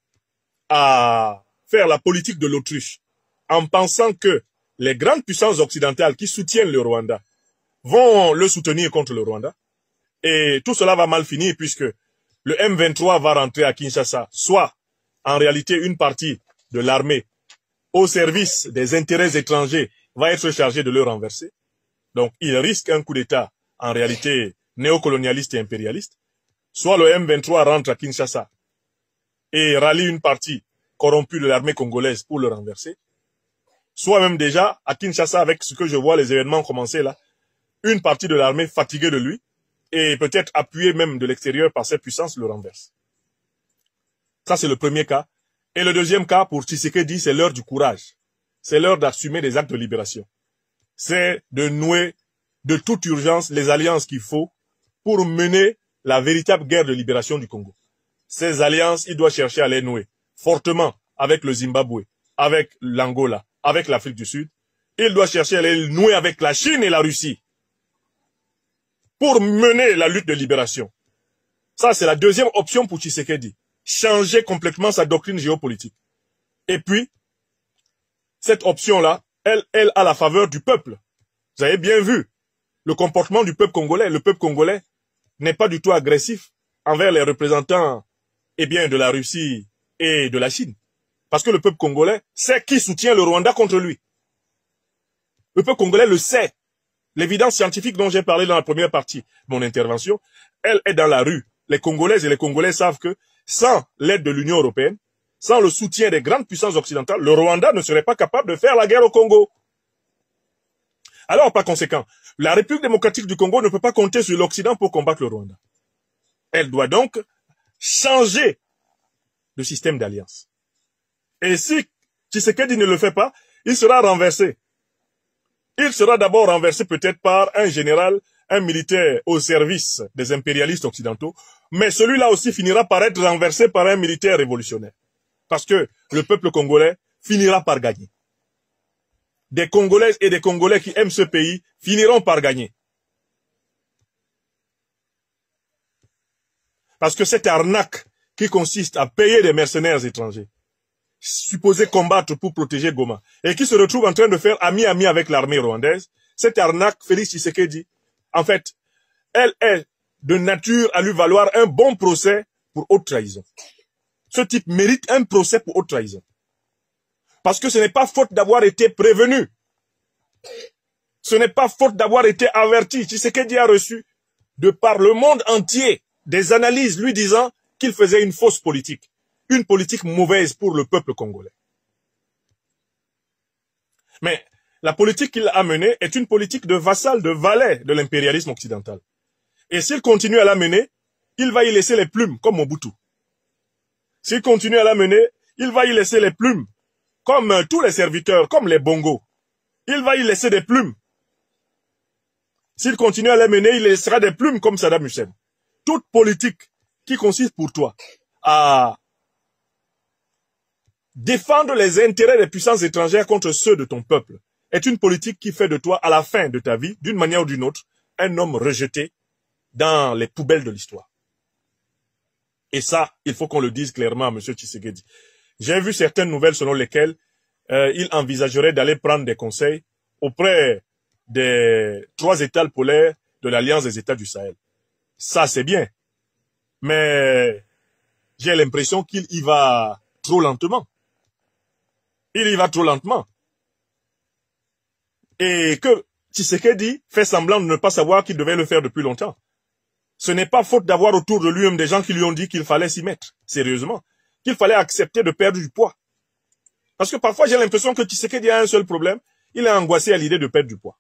à faire la politique de l'autruche en pensant que les grandes puissances occidentales qui soutiennent le Rwanda vont le soutenir contre le Rwanda, et tout cela va mal finir puisque le M23 va rentrer à Kinshasa, soit en réalité une partie de l'armée au service des intérêts étrangers va être chargée de le renverser. Donc il risque un coup d'État en réalité néocolonialiste et impérialiste. Soit le M23 rentre à Kinshasa et rallie une partie corrompue de l'armée congolaise pour le renverser. Soit même déjà à Kinshasa, avec ce que je vois les événements commencer là, une partie de l'armée fatiguée de lui et peut-être appuyée même de l'extérieur par ses puissances le renverse. Ça c'est le premier cas. Et le deuxième cas, pour Tshisekedi, c'est l'heure du courage. C'est l'heure d'assumer des actes de libération. C'est de nouer de toute urgence les alliances qu'il faut pour mener la véritable guerre de libération du Congo. Ces alliances, il doit chercher à les nouer fortement avec le Zimbabwe, avec l'Angola, avec l'Afrique du Sud. Il doit chercher à les nouer avec la Chine et la Russie pour mener la lutte de libération. Ça, c'est la deuxième option pour Tshisekedi. Changer complètement sa doctrine géopolitique. Et puis, cette option-là, elle a la faveur du peuple. Vous avez bien vu le comportement du peuple congolais. Le peuple congolais n'est pas du tout agressif envers les représentants de la Russie et de la Chine. Parce que le peuple congolais sait qui soutient le Rwanda contre lui. Le peuple congolais le sait. L'évidence scientifique dont j'ai parlé dans la première partie de mon intervention, elle est dans la rue. Les Congolaises et les Congolais savent que sans l'aide de l'Union européenne, sans le soutien des grandes puissances occidentales, le Rwanda ne serait pas capable de faire la guerre au Congo. Alors, par conséquent, la République démocratique du Congo ne peut pas compter sur l'Occident pour combattre le Rwanda. Elle doit donc changer de système d'alliance. Et si Tshisekedi ne le fait pas, il sera renversé. Il sera d'abord renversé peut-être par un général, un militaire au service des impérialistes occidentaux, mais celui-là aussi finira par être renversé par un militaire révolutionnaire. Parce que le peuple congolais finira par gagner. Des Congolaises et des Congolais qui aiment ce pays finiront par gagner. Parce que cette arnaque qui consiste à payer des mercenaires étrangers, supposés combattre pour protéger Goma, et qui se retrouvent en train de faire ami-ami avec l'armée rwandaise, cette arnaque, Félix Tshisekedi, en fait, elle est de nature à lui valoir un bon procès pour haute trahison. Ce type mérite un procès pour haute trahison. Parce que ce n'est pas faute d'avoir été prévenu. Ce n'est pas faute d'avoir été averti. Tshisekedi a reçu, de par le monde entier, des analyses lui disant qu'il faisait une fausse politique. Une politique mauvaise pour le peuple congolais. Mais La politique qu'il a menée est une politique de vassal, de valet de l'impérialisme occidental. Et s'il continue à la mener, il va y laisser les plumes comme Mobutu. S'il continue à la mener, il va y laisser les plumes comme tous les serviteurs, comme les bongos. Il va y laisser des plumes. S'il continue à la mener, il laissera des plumes comme Saddam Hussein. Toute politique qui consiste pour toi à défendre les intérêts des puissances étrangères contre ceux de ton peuple est une politique qui fait de toi, à la fin de ta vie, d'une manière ou d'une autre, un homme rejeté dans les poubelles de l'histoire. Et ça, il faut qu'on le dise clairement à M. Tshisekedi. J'ai vu certaines nouvelles selon lesquelles il envisagerait d'aller prendre des conseils auprès des 3 États polaires de l'Alliance des États du Sahel. Ça, c'est bien. Mais j'ai l'impression qu'il y va trop lentement. Il y va trop lentement. Et que Tshisekedi fait semblant de ne pas savoir qu'il devait le faire depuis longtemps. Ce n'est pas faute d'avoir autour de lui-même des gens qui lui ont dit qu'il fallait s'y mettre, sérieusement, qu'il fallait accepter de perdre du poids. Parce que parfois j'ai l'impression que Tshisekedi a un seul problème, il est angoissé à l'idée de perdre du poids.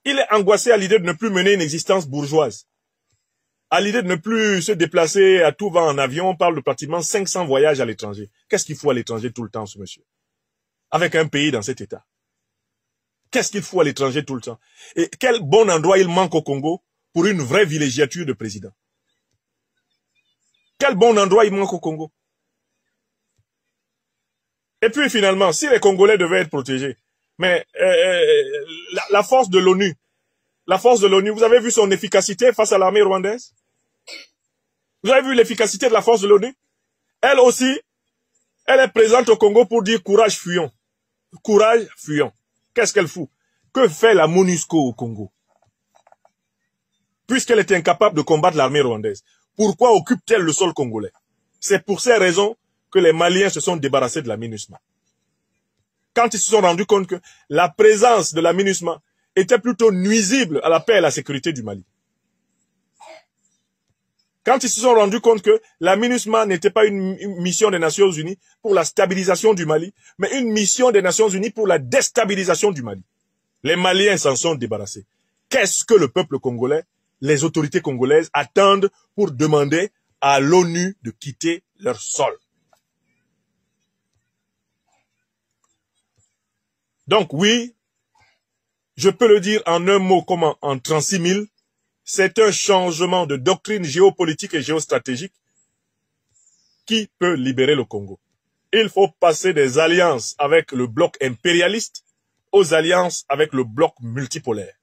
Il est angoissé à l'idée de ne plus mener une existence bourgeoise, à l'idée de ne plus se déplacer à tout vent en avion. On parle de pratiquement 500 voyages à l'étranger. Qu'est-ce qu'il faut à l'étranger tout le temps, ce monsieur? Avec un pays dans cet état. Qu'est-ce qu'il faut à l'étranger tout le temps? Et quel bon endroit il manque au Congo pour une vraie villégiature de président? Quel bon endroit il manque au Congo? Et puis finalement, si les Congolais devaient être protégés, mais la force de l'ONU, vous avez vu son efficacité face à l'armée rwandaise? Vous avez vu l'efficacité de la force de l'ONU? Elle aussi, elle est présente au Congo pour dire courage, fuyons. Courage, fuyons. Qu'est-ce qu'elle fout? Que fait la MONUSCO au Congo? Puisqu'elle est incapable de combattre l'armée rwandaise, pourquoi occupe-t-elle le sol congolais? C'est pour ces raisons que les Maliens se sont débarrassés de la MINUSMA. Quand ils se sont rendus compte que la présence de la MINUSMA était plutôt nuisible à la paix et à la sécurité du Mali. Quand ils se sont rendus compte que la MINUSMA n'était pas une mission des Nations Unies pour la stabilisation du Mali, mais une mission des Nations Unies pour la déstabilisation du Mali. Les Maliens s'en sont débarrassés. Qu'est-ce que le peuple congolais, les autorités congolaises attendent pour demander à l'ONU de quitter leur sol? Donc oui, je peux le dire en un mot comme en 36 000, c'est un changement de doctrine géopolitique et géostratégique qui peut libérer le Congo. Il faut passer des alliances avec le bloc impérialiste aux alliances avec le bloc multipolaire.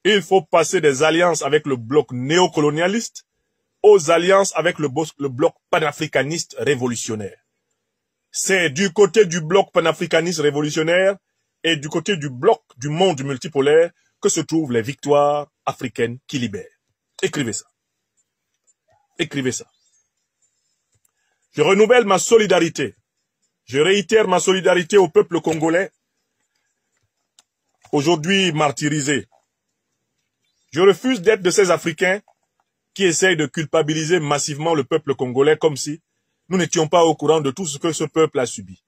Il faut passer des alliances avec le bloc néocolonialiste aux alliances avec le bloc panafricaniste révolutionnaire. C'est du côté du bloc panafricaniste révolutionnaire et du côté du bloc du monde multipolaire que se trouvent les victoires africaines qui libèrent. Écrivez ça. Écrivez ça. Je renouvelle ma solidarité. Je réitère ma solidarité au peuple congolais, aujourd'hui martyrisé. Je refuse d'être de ces Africains qui essayent de culpabiliser massivement le peuple congolais comme si nous n'étions pas au courant de tout ce que ce peuple a subi.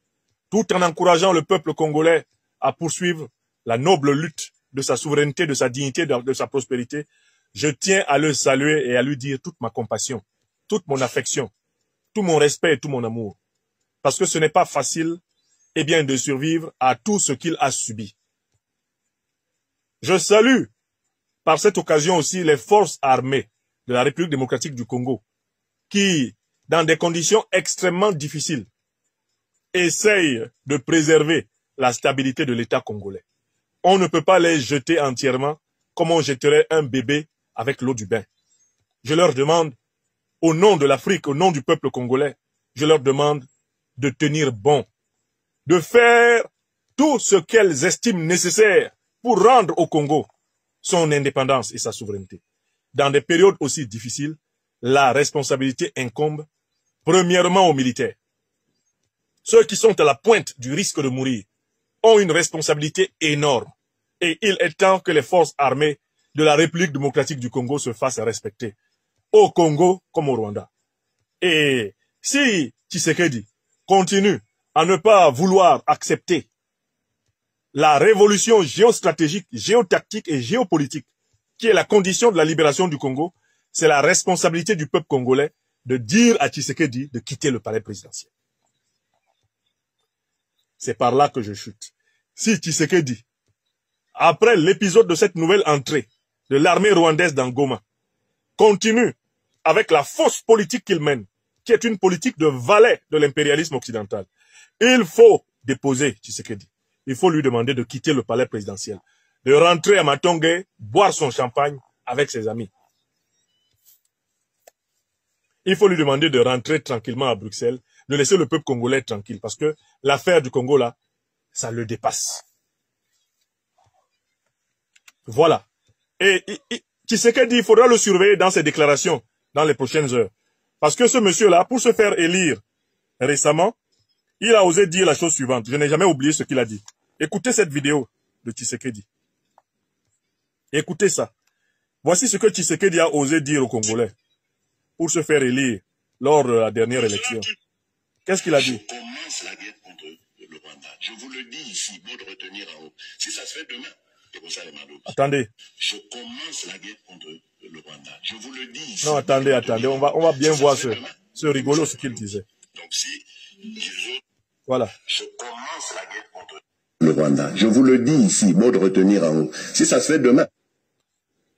Tout en encourageant le peuple congolais à poursuivre la noble lutte de sa souveraineté, de sa dignité, de sa prospérité, je tiens à le saluer et à lui dire toute ma compassion, toute mon affection, tout mon respect et tout mon amour. Parce que ce n'est pas facile, eh bien, de survivre à tout ce qu'il a subi. Je salue par cette occasion aussi les forces armées de la République démocratique du Congo qui, dans des conditions extrêmement difficiles, essayent de préserver la stabilité de l'État congolais. On ne peut pas les jeter entièrement comme on jetterait un bébé avec l'eau du bain. Je leur demande, au nom de l'Afrique, au nom du peuple congolais, je leur demande de tenir bon, de faire tout ce qu'elles estiment nécessaire pour rendre au Congo son indépendance et sa souveraineté. Dans des périodes aussi difficiles, la responsabilité incombe premièrement aux militaires. Ceux qui sont à la pointe du risque de mourir ont une responsabilité énorme. Et il est temps que les forces armées de la République démocratique du Congo se fassent respecter, au Congo comme au Rwanda. Et si Tshisekedi continue à ne pas vouloir accepter la révolution géostratégique, géotactique et géopolitique, qui est la condition de la libération du Congo, c'est la responsabilité du peuple congolais de dire à Tshisekedi de quitter le palais présidentiel. C'est par là que je chute. Si Tshisekedi, après l'épisode de cette nouvelle entrée de l'armée rwandaise dans Goma, continue avec la fausse politique qu'il mène, qui est une politique de valet de l'impérialisme occidental, il faut déposer Tshisekedi. Il faut lui demander de quitter le palais présidentiel, de rentrer à Matongé, boire son champagne avec ses amis. Il faut lui demander de rentrer tranquillement à Bruxelles, de laisser le peuple congolais tranquille, parce que l'affaire du Congo, là, ça le dépasse. Voilà. Et Tshisekedi, il faudra le surveiller dans ses déclarations dans les prochaines heures. Parce que ce monsieur-là, pour se faire élire récemment, il a osé dire la chose suivante. Je n'ai jamais oublié ce qu'il a dit. Écoutez cette vidéo de Tshisekedi. Écoutez ça. Voici ce que Tshisekedi a osé dire aux Congolais pour se faire élire lors de la dernière élection. Qu'est-ce qu'il a dit?
Je commence la guerre contre le Rwanda. Je vous le dis ici, bon de retenir en haut. Si ça se fait demain, c'est comme ça les Mado.
Attendez.
Je commence la guerre contre le Rwanda. Je vous le dis ici.
Non, attendez. On va bien voir ce rigolo, ce qu'il disait.
Donc si
voilà.
Je commence la guerre contre le Rwanda. Je vous le dis ici, bon de retenir en haut. Si ça se fait demain.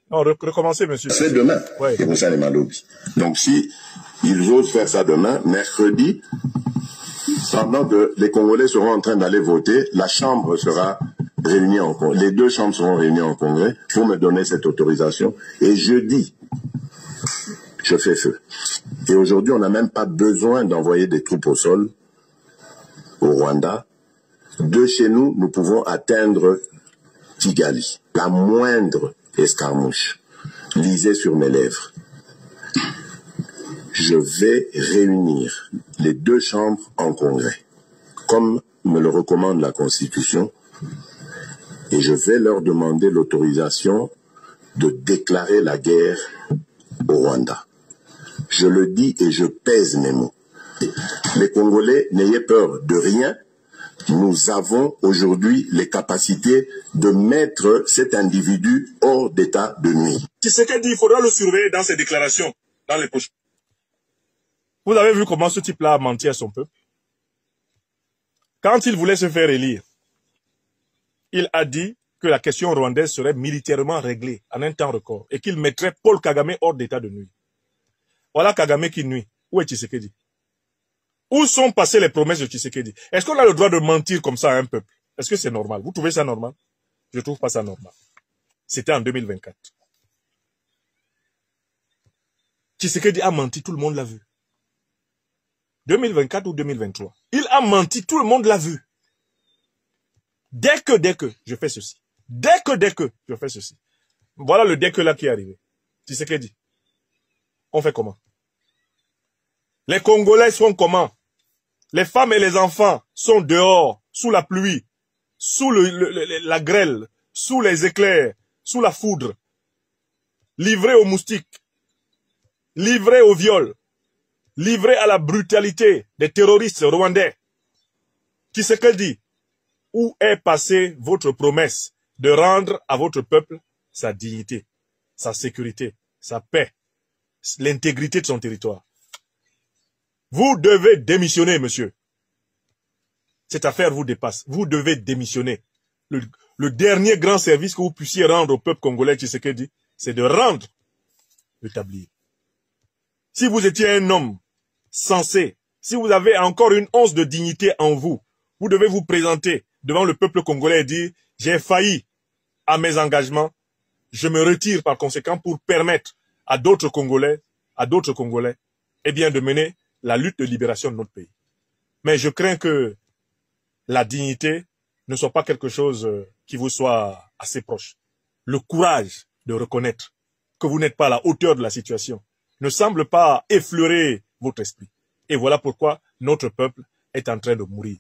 Non, recommencez, monsieur.
Ça se fait demain.
Ouais.
C'est comme ça les Malobis. Donc si ils osent faire ça demain, mercredi, pendant que les Congolais seront en train d'aller voter, la Chambre sera réunie en congrès. Les deux chambres seront réunies en congrès pour me donner cette autorisation. Et jeudi, je fais feu. Et aujourd'hui, on n'a même pas besoin d'envoyer des troupes au sol au Rwanda. De chez nous, nous pouvons atteindre Kigali. La moindre escarmouche. Lisez sur mes lèvres. Je vais réunir les deux chambres en congrès, comme me le recommande la Constitution, et je vais leur demander l'autorisation de déclarer la guerre au Rwanda. Je le dis et je pèse mes mots. Les Congolais, n'ayez peur de rien. Nous avons aujourd'hui les capacités de mettre cet individu hors d'état de nuire.
Tshisekedi, il faudra le surveiller dans ses déclarations, dans les prochains. Vous avez vu comment ce type-là a menti à son peuple? Quand il voulait se faire élire, il a dit que la question rwandaise serait militairement réglée en un temps record et qu'il mettrait Paul Kagame hors d'état de nuire. Voilà Kagame qui nuit. Où est Tshisekedi? Où sont passées les promesses de Tshisekedi? Est-ce qu'on a le droit de mentir comme ça à un peuple? Est-ce que c'est normal? Vous trouvez ça normal? Je ne trouve pas ça normal. C'était en 2024. Tshisekedi a menti, tout le monde l'a vu. 2024 ou 2023. Il a menti, tout le monde l'a vu. Dès que je fais ceci. Dès que je fais ceci. Voilà le dès que là qui est arrivé. Tshisekedi. On fait comment? Les Congolais sont comment? Les femmes et les enfants sont dehors, sous la pluie, sous la grêle, sous les éclairs, sous la foudre, livrés aux moustiques, livrés au viol, livrés à la brutalité des terroristes rwandais. Tshisekedi, où est passée votre promesse de rendre à votre peuple sa dignité, sa sécurité, sa paix, l'intégrité de son territoire? Vous devez démissionner, monsieur. Cette affaire vous dépasse. Vous devez démissionner. Le dernier grand service que vous puissiez rendre au peuple congolais, Tshisekedi, c'est de rendre le tablier. Si vous étiez un homme sensé, si vous avez encore une once de dignité en vous, vous devez vous présenter devant le peuple congolais et dire « J'ai failli à mes engagements, je me retire par conséquent pour permettre à d'autres Congolais, eh bien de mener la lutte de libération de notre pays. » Mais je crains que la dignité ne soit pas quelque chose qui vous soit assez proche. Le courage de reconnaître que vous n'êtes pas à la hauteur de la situation ne semble pas effleurer votre esprit. Et voilà pourquoi notre peuple est en train de mourir.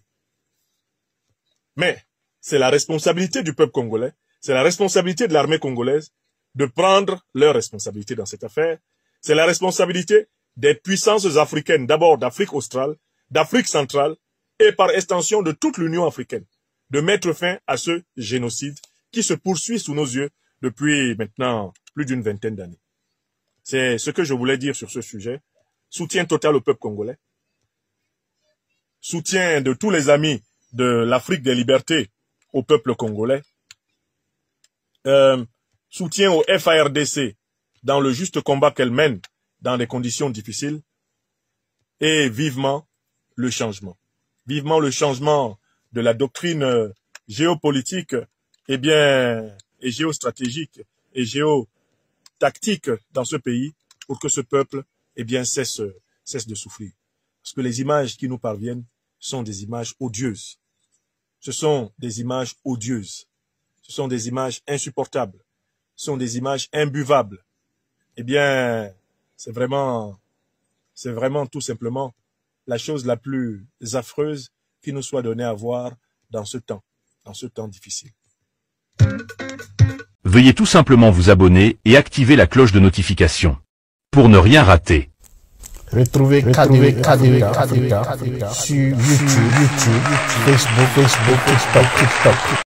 Mais c'est la responsabilité du peuple congolais, c'est la responsabilité de l'armée congolaise de prendre leurs responsabilités dans cette affaire. C'est la responsabilité des puissances africaines, d'abord d'Afrique australe, d'Afrique centrale et par extension de toute l'Union africaine. de mettre fin à ce génocide qui se poursuit sous nos yeux depuis maintenant plus d'une vingtaine d'années. C'est ce que je voulais dire sur ce sujet. Soutien total au peuple congolais. Soutien de tous les amis de l'Afrique des libertés au peuple congolais. Soutien au FARDC dans le juste combat qu'elle mène dans des conditions difficiles. Et vivement le changement. Vivement le changement de la doctrine géopolitique et géostratégique et géotactique dans ce pays pour que ce peuple cesse de souffrir. Parce que les images qui nous parviennent sont des images odieuses. Ce sont des images odieuses. Ce sont des images insupportables. Ce sont des images imbuvables. C'est vraiment tout simplement la chose la plus affreuse qui nous soit donnée à voir dans ce temps difficile.
Veuillez tout simplement vous abonner et activer la cloche de notification pour ne rien rater.
Retrouvez KDV Africa sur YouTube, Facebook, TikTok.